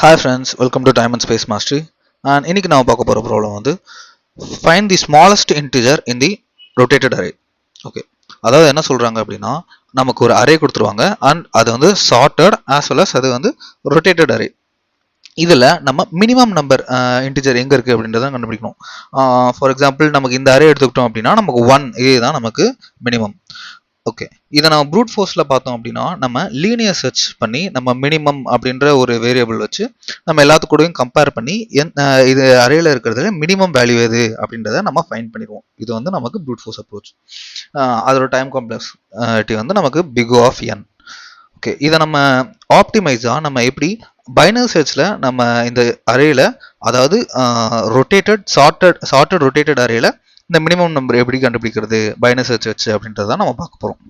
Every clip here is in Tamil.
Hi friends, welcome to Time and Space Mastery. And இன்னைக்கு நாம பார்க்க போற ப்ராப்ளம் வந்து find the smallest integer in the rotated array. Okay, அதாவது என்ன சொல்றாங்க அப்படின்னா நமக்கு ஒரு அரே கொடுத்துருவாங்க அண்ட் அது வந்து சார்ட்டட் as well as அது வந்து rotated array. இதில் நம்ம மினிமம் நம்பர் இன்டிஜர் எங்கே இருக்குது அப்படின்றத கண்டுபிடிக்கணும். ஃபார் எக்ஸாம்பிள் நமக்கு இந்த அரே எடுத்துக்கிட்டோம் அப்படின்னா நமக்கு 1 தான் நமக்கு மினிமம். ஓகே, இதை நம்ம ப்ரூட் ஃபோர்ஸில் பார்த்தோம் அப்படின்னா நம்ம லீனியர் சர்ச் பண்ணி நம்ம மினிமம் அப்படின்ற ஒரு வேரியபிள் வச்சு நம்ம எல்லாத்து கூடயும் கம்பேர் பண்ணி இது அரேல இருக்கிறதுல மினிமம் வேல்யூ எது அப்படின்றத நம்ம ஃபைண்ட் பண்ணிடுவோம். இது வந்து நமக்கு ப்ரூட் ஃபோர்ஸ் அப்ரோச். அதோட டைம் காம்ப்ளெக்சிட்டி வந்து நமக்கு பிக் ஆஃப் n. ஓகே, இதை நம்ம ஆப்டிமைஸாக நம்ம எப்படி பைனரி சர்ச்சில் நம்ம இந்த அரேல அதாவது சார்ட்டட் ரொட்டேட்டட் அரேல இந்த மினிமம் நம்பர் எப்படி கண்டுபிடிக்கிறது பைனரி சர்ச் வச்சு அப்படின்றத நம்ம பார்க்க போகிறோம்.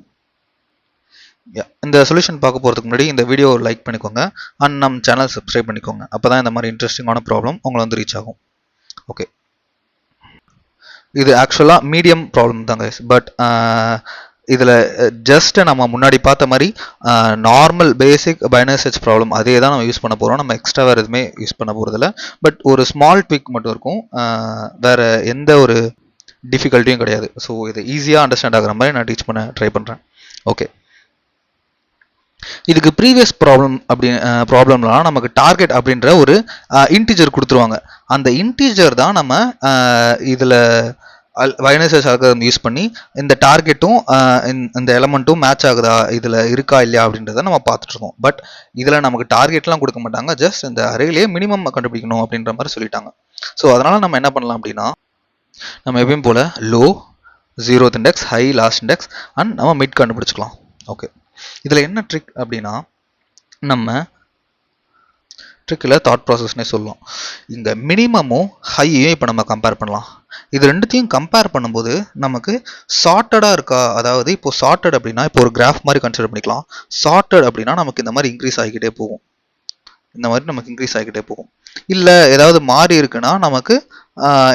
இந்த சொல்யூஷன் பார்க்க போகிறதுக்கு முன்னாடி இந்த வீடியோ லைக் பண்ணிக்கோங்க அண்ட் நம்ம சேனல் சப்ஸ்கிரைப் பண்ணிக்கோங்க. அப்போ தான் இந்த மாதிரி இன்ட்ரெஸ்டிங்கான ப்ராப்ளம் உங்களை வந்து ரீச் ஆகும். ஓகே, இது ஆக்சுவலாக மீடியம் ப்ராப்ளம் தாங்க, பட் இதில் ஜஸ்ட் நம்ம முன்னாடி பார்த்த மாதிரி normal basic binary search problem அதே தான் நம்ம யூஸ் பண்ண போகிறோம். நம்ம எக்ஸ்ட்ரா வேறு எதுவுமே யூஸ் பண்ண போகிறதில்ல. பட் ஒரு ஸ்மால் ட்விக் மட்டும் இருக்கும், வேறு எந்த ஒரு டிஃபிகல்ட்டியும் கிடையாது. ஸோ இதை ஈஸியாக அண்டர்ஸ்டாண்ட் ஆகிற மாதிரி நான் டீச் பண்ண ட்ரை பண்ணுறேன். ஓகே, இதுக்கு ப்ரீவியஸ் ப்ராப்ளம்லாம் நமக்கு டார்கெட் அப்படின்ற ஒரு இன்டிஜர் கொடுத்துருவாங்க. அந்த இன்டிஜர் தான் நம்ம இதில் பைனரி சர்ச் அல்காரிதம் யூஸ் பண்ணி இந்த டார்கெட்டும் இந்த எலமெண்ட்டும் மேட்ச் ஆகுதா இதில் இருக்கா இல்லையா அப்படின்றத நம்ம பார்த்துட்ருக்கோம். பட் இதில் நமக்கு டார்கெட்லாம் கொடுக்க மாட்டாங்க, ஜஸ்ட் இந்த அரேலேயே மினிமம் கண்டுபிடிக்கணும் அப்படின்ற மாதிரி சொல்லிட்டாங்க. ஸோ அதனால் நம்ம என்ன பண்ணலாம் அப்படின்னா நம்ம எப்பயும் போல் low 0th index high last index and நம்ம மிட் கண்டுபிடிச்சிக்கலாம். ஓகே, இதில் என்ன ட்ரிக் அப்படின்னா நம்ம ட்ரிக்கில் தாட் ப்ராசஸ்னே சொல்லலாம். இந்த மினிமமும் ஹையையும் இப்போ நம்ம கம்பேர் பண்ணலாம். இது ரெண்டுத்தையும் கம்பேர் பண்ணும்போது நமக்கு சார்ட்டடாக இருக்கா, அதாவது இப்போ சார்ட்டட் அப்படின்னா இப்போ ஒரு கிராஃப் மாதிரி கன்சிடர் பண்ணிக்கலாம். சார்ட்டட் அப்படின்னா நமக்கு இந்த மாதிரி இன்க்ரீஸ் ஆகிக்கிட்டே போகும், இந்த மாதிரி நமக்கு இன்க்ரீஸ் ஆகிக்கிட்டே போகும். இல்லை ஏதாவது மாறி இருக்குன்னா நமக்கு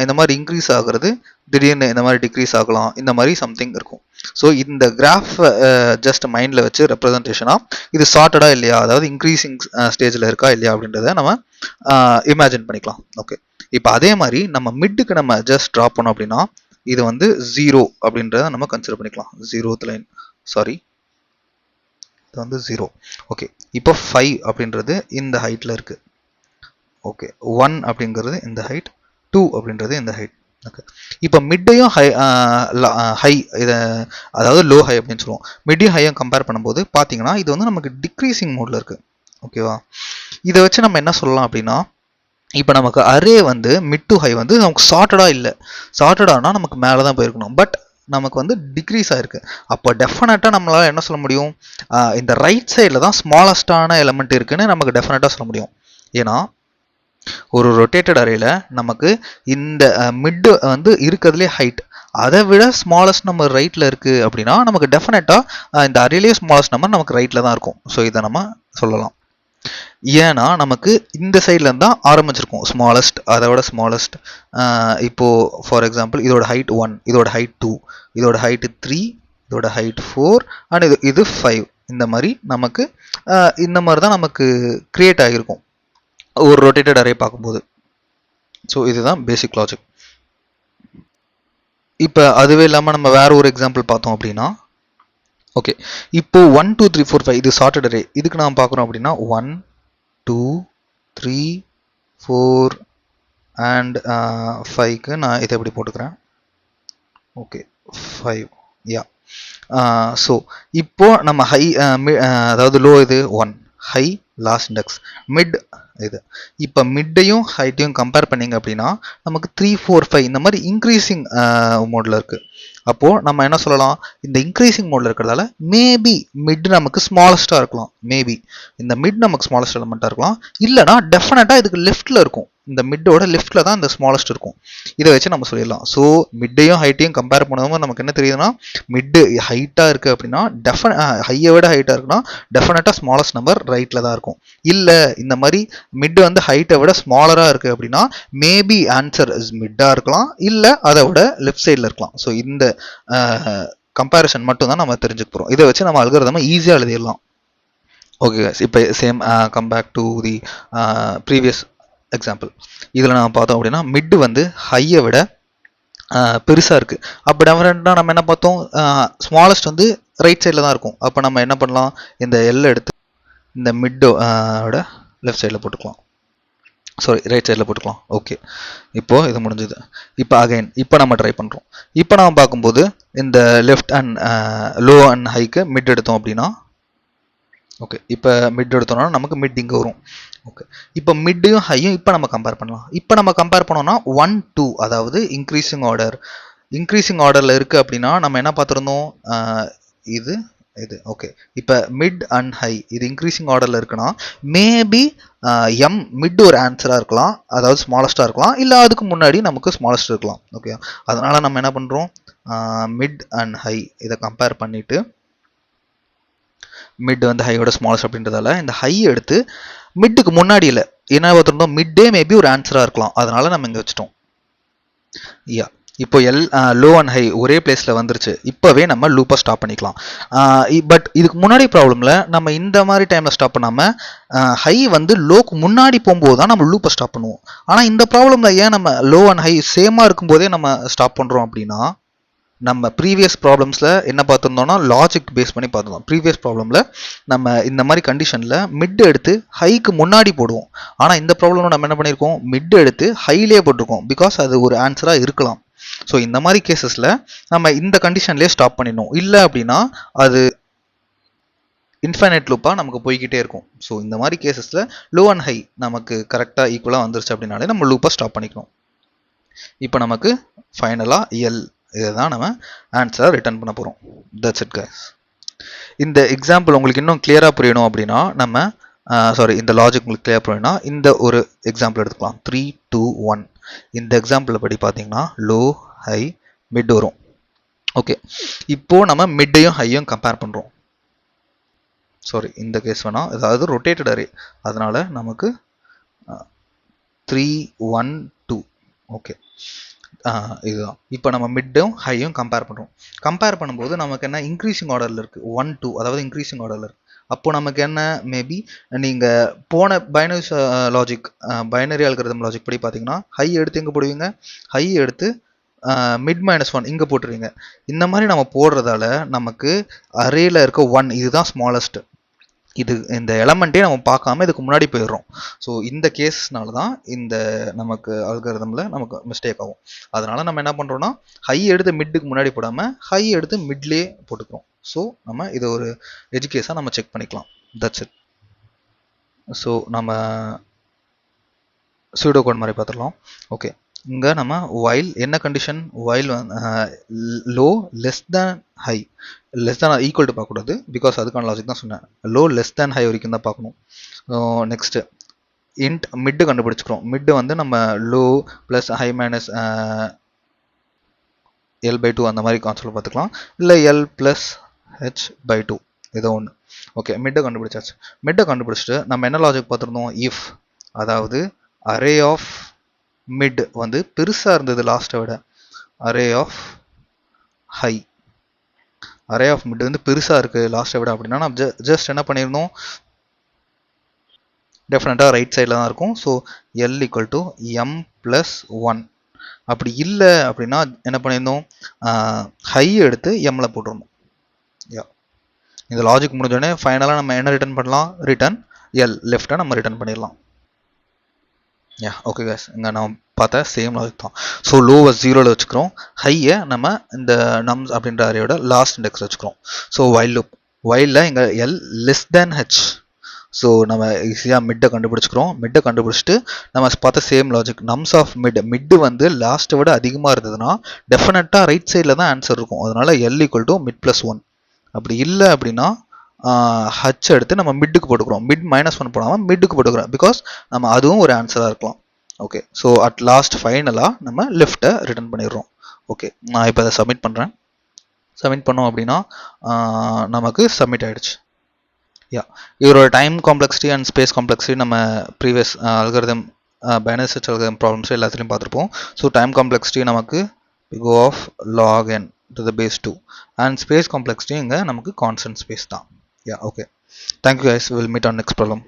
இந்த மாதிரி இன்க்ரீஸ் ஆகுறது திடீர்னு இந்த மாதிரி டிக்ரீஸ் ஆகலாம், இந்த மாதிரி சம்திங் இருக்கும். ஸோ இந்த கிராஃப் ஜஸ்ட் மைண்டில் வச்சு ரெப்ரசன்டேஷனாக இது சார்ட்டடாக இல்லையா, அதாவது இன்க்ரீசிங் ஸ்டேஜில் இருக்கா இல்லையா அப்படின்றத நம்ம இமேஜின் பண்ணிக்கலாம். ஓகே, இப்போ அதே மாதிரி நம்ம மிட்டுக்கு நம்ம ஜஸ்ட் ட்ராப் பண்ணோம் அப்படின்னா இது வந்து 0 அப்படின்றத நம்ம கன்சிடர் பண்ணிக்கலாம். 0th லைன், சாரி இது வந்து 0. ஓகே, இப்போ 5 அப்படின்றது இந்த ஹைட்டில் இருக்குது. ஓகே, 1 அப்படிங்கிறது இந்த ஹைட், 2 அப்படின்றது இந்த ஹைட். ஓகே, இப்போ மிட்டையும் ஹை இதை அதாவது லோ ஹை அப்படின்னு சொல்லுவோம். மிட்டையும் ஹையும் கம்பேர் பண்ணும்போது பார்த்தீங்கன்னா இது வந்து நமக்கு டிக்ரீசிங் மோடில் இருக்குது. ஓகேவா, இதை வச்சு நம்ம என்ன சொல்லலாம் அப்படின்னா இப்போ நமக்கு அரே வந்து மிட் டு ஹை வந்து நமக்கு சார்ட்டடாக இல்லை, சார்ட்டடானா நமக்கு மேலே தான் போயிருக்கணும், பட் நமக்கு வந்து டிக்ரீஸ் ஆகிருக்கு. அப்போ டெஃபினட்டாக நம்மளால் என்ன சொல்ல முடியும், இந்த ரைட் சைடில் தான் ஸ்மாலஸ்டான எலமெண்ட் இருக்குன்னு நமக்கு டெஃபினட்டாக சொல்ல முடியும். ஏன்னா ஒரு ரொட்டேட்டட் அரேல நமக்கு இந்த மிட் வந்து இருக்கிறதுலே ஹைட், அதை விட ஸ்மாலஸ்ட் நம்பர் ரைட்டில் இருக்குது அப்படின்னா நமக்கு டெஃபினட்டாக இந்த அரேலேயே ஸ்மாலஸ்ட் நம்பர் நமக்கு ரைட்டில் தான் இருக்கும். ஸோ இதை நம்ம சொல்லலாம். ஏன்னா நமக்கு இந்த சைட்லேருந்து தான் ஆரம்பிச்சிருக்கும் ஸ்மாலஸ்ட், அதோட ஸ்மாலஸ்ட். இப்போது ஃபார் எக்ஸாம்பிள் இதோட ஹைட் 1, இதோட ஹைட் 2, இதோட ஹைட் 3, இதோட ஹைட் 4 அண்ட் இது 5. இந்த மாதிரி நமக்கு இந்த மாதிரி தான் நமக்கு கிரியேட் ஆகியிருக்கும் ஒரு ரொட்டேட்டட் அரே பார்க்கும்போது. ஸோ இதுதான் பேசிக் லாஜிக். இப்போ அதுவே இல்லாமல் நம்ம வேற ஒரு எக்ஸாம்பிள் பார்த்தோம் அப்படின்னா ஓகே, இப்போ 1 2 3 4 5 இது சார்ட்டட் அரே. இதுக்கு நாம் பார்க்குறோம் அப்படின்னா 1 2 3 4 அண்ட் 5க்கு நான் இதை எப்படி போட்டுக்கிறேன். ஓகே 5, யா. ஸோ இப்போ நம்ம ஹை அதாவது லோ இது 1, ஹை லாஸ்ட் இண்டெக்ஸ், மிட் இது. இப்போ மிட்டையும் ஹைட்டையும் கம்பேர் பண்ணிங்க அப்படின்னா நமக்கு 3 4 5 இந்த மாதிரி இன்க்ரீசிங் மோடில் இருக்குது. அப்போது நம்ம என்ன சொல்லலாம், இந்த இன்க்ரீசிங் மோடில் இருக்கிறதால மேபி மிட் நமக்கு ஸ்மாலஸ்ட்டாக இருக்கலாம். மேபி இந்த மிட் நமக்கு ஸ்மாலஸ்ட் எலமெண்ட்டாக இருக்கலாம், இல்லைனா டெஃபினட்டாக இதுக்கு லெஃப்ட்டில் இருக்கும். இந்த மிட்டோட லெஃப்ட்டில் தான் இந்த ஸ்மாலஸ்ட் இருக்கும். இதை வச்சு நம்ம சொல்லிடலாம். ஸோ மிட்டையும் ஹைட்டையும் கம்பேர் பண்ணும்போது நமக்கு என்ன தெரியுதுன்னா மிட்டு ஹைட்டாக இருக்குது அப்படின்னா ஹையை விட ஹைட்டாக இருக்குன்னா டெஃபினட்டாக ஸ்மாலஸ்ட் நம்பர் ரைட்டில் தான் இருக்கும். இல்லை இந்த மாதிரி மிட் வந்து ஹைட்டை விட ஸ்மாலராக இருக்குது அப்படின்னா மேபி ஆன்சர் இஸ் மிட்டாக இருக்கலாம், இல்லை அதை விட லெஃப்ட் சைடில் இருக்கலாம். ஸோ இந்த கம்பேரிசன் மட்டும் தான் நம்ம தெரிஞ்சுக்க போகிறோம். இதை வச்சு நம்ம அல்காரிதமை ஈஸியாக எழுதிடலாம். ஓகே guys, இப்போ same come back to the previous example. இதில் நம்ம பார்த்தோம் அப்படின்னா மிட் வந்து ஹையை விட பெருசாக இருக்குது. அப்போ டெஃபரெண்ட்டாக நம்ம என்ன பார்த்தோம், ஸ்மாலஸ்ட் வந்து ரைட் சைடில் தான் இருக்கும். அப்போ நம்ம என்ன பண்ணலாம், இந்த எல் எடுத்து இந்த மிட்டோட லெஃப்ட் சைடில் போட்டுக்கலாம், சாரி ரைட் சைடில் போட்டுக்கலாம். ஓகே, இப்போது இது முடிஞ்சுது. இப்போ அகைன் இப்போ நம்ம ட்ரை பண்ணுறோம். இப்போ நம்ம பார்க்கும்போது இந்த left and low and haiku mid எடுத்தோம் அப்படின்னா, ஓகே இப்போ மிட் எடுத்தோம்னா நமக்கு மிட் இங்கே வரும். ஓகே, இப்போ மிட்டையும் ஹையும் இப்போ நம்ம கம்பேர் பண்ணலாம். இப்போ நம்ம கம்பேர் பண்ணோம்னா 1 2, அதாவது இன்க்ரீசிங் ஆர்டரில் இருக்குது அப்படின்னா நம்ம என்ன பார்த்துருந்தோம், இது இது ஓகே. இப்போ மிட் அண்ட் ஹை இது இன்க்ரீசிங் ஆர்டரில் இருக்குன்னா மேபி மிட் ஒரு ஆன்சராக இருக்கலாம், அதாவது ஸ்மாலஸ்ட்டாக இருக்கலாம், இல்லை அதுக்கு முன்னாடி நமக்கு ஸ்மாலஸ்ட் இருக்கலாம். ஓகே, அதனால் நம்ம என்ன பண்ணுறோம், மிட் அண்ட் ஹை இதை கம்பேர் பண்ணிவிட்டு மிட் வந்து ஹையோட ஸ்மாலஸ்ட் அப்படின்றதால இந்த ஹை எடுத்து மிட்டுக்கு முன்னாடி இல்லை என்ன பார்த்துருந்தோம், மிட்டே மேபி ஒரு ஆன்சராக இருக்கலாம், அதனால நம்ம இங்கே வச்சுட்டோம். யா, இப்போ லோ அண்ட் ஹை ஒரே பிளேஸில் வந்துருச்சு. இப்போவே நம்ம லூப்பை ஸ்டாப் பண்ணிக்கலாம். பட் இதுக்கு முன்னாடி ப்ராப்ளமில் நம்ம இந்த மாதிரி டைமில் ஸ்டாப் பண்ணாமல் ஹை வந்து லோக்கு முன்னாடி போகும்போது தான் நம்ம லூப்பை ஸ்டாப் பண்ணுவோம். ஆனால் இந்த ப்ராப்ளமில் ஏன் நம்ம லோ அண்ட் ஹை சேமாக இருக்கும்போதே நம்ம ஸ்டாப் பண்ணுறோம் அப்படின்னா, நம்ம ப்ரீவியஸ் ப்ராப்ளம்ஸில் என்ன பார்த்துருந்தோம்னா லாஜிக் பேஸ் பண்ணி பார்த்துருந்தோம். ப்ரீவியஸ் ப்ராப்ளமில் நம்ம இந்த மாதிரி கண்டிஷனில் மிட் எடுத்து ஹைக்கு முன்னாடி போடுவோம். ஆனால் இந்த ப்ராப்ளமில் நம்ம என்ன பண்ணியிருக்கோம், மிட் எடுத்து ஹைலேயே போட்டிருக்கோம், பிகாஸ் அது ஒரு ஆன்சராக இருக்கலாம். ஸோ இந்த மாதிரி கேசஸில் நம்ம இந்த கண்டிஷன்லேயே ஸ்டாப் பண்ணிடணும். இல்லை அப்படின்னா அது இன்ஃபைனைட் லூப்பாக நமக்கு போய்கிட்டே இருக்கும். ஸோ இந்த மாதிரி கேசஸில் லோ அண்ட் ஹை நமக்கு கரெக்டாக ஈக்குவலாக வந்துருச்சு அப்படின்னாலே நம்ம லூப்பை ஸ்டாப் பண்ணிக்கணும். இப்போ நமக்கு ஃபைனலாக இதை தான் நம்ம ஆன்சராக ரிட்டர்ன் பண்ண போகிறோம். That's it guys. இந்த எக்ஸாம்பிள் உங்களுக்கு இன்னும் கிளியராக புரியணும் அப்படின்னா நம்ம இந்த லாஜிக் உங்களுக்கு கிளியர் புரியணும்னா இந்த ஒரு எக்ஸாம்பிள் எடுத்துக்கலாம். 3 2 1. இந்த எக்ஸாம்பிள் படி பார்த்தீங்கன்னா லோ ஹை மிட் வரும். ஓகே, இப்போது நம்ம மிட்டையும் ஹையும் கம்பேர் பண்ணுறோம். இந்த கேஸ் வேணால், அதாவது ரொட்டேட்டட் அரே, அதனால் நமக்கு 3 1 2. ஓகே, இதுதான். இப்போ நம்ம மிட்டும் ஹையும் கம்பேர் பண்ணுறோம். கம்பேர் பண்ணும்போது நமக்கு என்ன, இன்க்ரீசிங் ஆர்டரில் இருக்குது 1 2, அதாவது இன்க்ரீசிங் ஆர்டரில் இருக்குது. அப்போது நமக்கு என்ன, மேபி நீங்கள் போன பைனரி அல்காரிதம் லாஜிக் படி பார்த்தீங்கன்னா ஹை எடுத்து எங்கே போடுவீங்க, ஹை எடுத்து மிட் -1 இங்கே போட்டுருவீங்க. இந்த மாதிரி நம்ம போடுறதால நமக்கு அரேயில் இருக்க 1 இதுதான் ஸ்மாலஸ்ட். இந்த எலமெண்ட்டே நம்ம பார்க்காம இதுக்கு முன்னாடி போயிடுறோம். ஸோ இந்த கேஸ்னால தான் இந்த நமக்கு அல்காரிதமில் நமக்கு மிஸ்டேக் ஆகும். அதனால் நம்ம என்ன பண்ணுறோன்னா ஹை எடுத்து மிட்டுக்கு முன்னாடி போடாமல் ஹை எடுத்து மிட்லேயே போட்டுக்கிறோம். ஸோ நம்ம இதை ஒரு எஜுகேஸாக நம்ம செக் பண்ணிக்கலாம். That's it. ஸோ நம்ம சூடோ கோட் மாதிரி பார்த்துடலாம். ஓகே, இங்கே நம்ம வைல் என்ன condition, while low less than high, less than equal to பார்க்கக்கூடாது, பிகாஸ் அதுக்கான லாஜிக் தான் சொன்னேன். லோ லெஸ் தேன் ஹை வரைக்கும் தான் பார்க்கணும். நெக்ஸ்ட்டு இன்ட் மிட்டு கண்டுபிடிச்சிக்கிறோம். மிட்டு வந்து நம்ம low plus high minus L/2 அந்த மாதிரி கான்செப்ட் பார்த்துக்கலாம், இல்லை L + H/2 ஏதோ ஒன்று. ஓகே, மிட்டை கண்டுபிடிச்சாச்சு. மிட்டை கண்டுபிடிச்சிட்டு நம்ம என்ன லாஜிக் பார்த்துருந்தோம், இஃப், அதாவது அரே ஆஃப் மிட் வந்து பெருசாக இருந்தது லாஸ்ட்டை விட, array of high, array of mid வந்து பெருசாக இருக்குது லாஸ்ட்டை விட அப்படின்னா நம்ம ஜஸ்ட் என்ன பண்ணியிருந்தோம், டெஃபினட்டாக ரைட் சைடில் தான் இருக்கும். So L = M+1. அப்படி இல்லை அப்படின்னா என்ன பண்ணியிருந்தோம், ஹை எடுத்து எம்மில் போட்டுருந்தோம். இந்த லாஜிக் முடிஞ்சோடனே ஃபைனலாக நம்ம என்ன ரிட்டர்ன் பண்ணலாம், ரிட்டர்ன் L லெஃப்ட்டை நம்ம ரிட்டர்ன் பண்ணிடலாம். ஓகே கேஸ், இங்கே நம்ம பார்த்த சேம் லாஜிக் தான். ஸோ லோவை 0ல் வச்சுக்கிறோம், ஹையை நம்ம இந்த நம்ஸ் அப்படின்ற அரேயோட லாஸ்ட் இண்டெக்ஸ் வச்சுக்கிறோம். ஸோ வைல் லூப், வைலில் இங்கே L less than H. So நம்ம ஈஸியாக மிட்டை கண்டுபிடிச்சிக்கிறோம். மிட்டை கண்டுபிடிச்சிட்டு நம்ம பார்த்த same logic, nums of mid வந்து லாஸ்ட்டை விட அதிகமாக இருந்ததுன்னா டெஃபினட்டாக ரைட் சைடில் தான் ஆன்சர் இருக்கும். அதனால் L = mid+1. அப்படி இல்லை அப்படின்னா ஹச் எடுத்து நம்ம மிட்டுக்கு போட்டுக்கிறோம். மிட் -1 போடாமல் மிட்டுக்கு போட்டுக்கிறோம், பிகாஸ் நம்ம அதுவும் ஒரு ஆன்சராக இருக்கலாம். ஓகே, ஸோ அட் லாஸ்ட் ஃபைனலாக நம்ம லெஃப்ட்டை ரிட்டர்ன் பண்ணிடுறோம். ஓகே, நான் இப்போ அதை சப்மிட் பண்ணுறேன். சப்மிட் பண்ணோம் அப்படின்னா நமக்கு சப்மிட் ஆகிடுச்சு. இதோட time complexity and space complexity நம்ம previous algorithm binary search algorithm problems எல்லாத்துலேயும் பார்த்துருப்போம். ஸோ டைம் காம்ப்ளெக்சிட்டி நமக்கு go of log n to the base 2 and space complexity இங்கே நமக்கு constant space தான். Okay, thank you guys, we'll meet on next problem.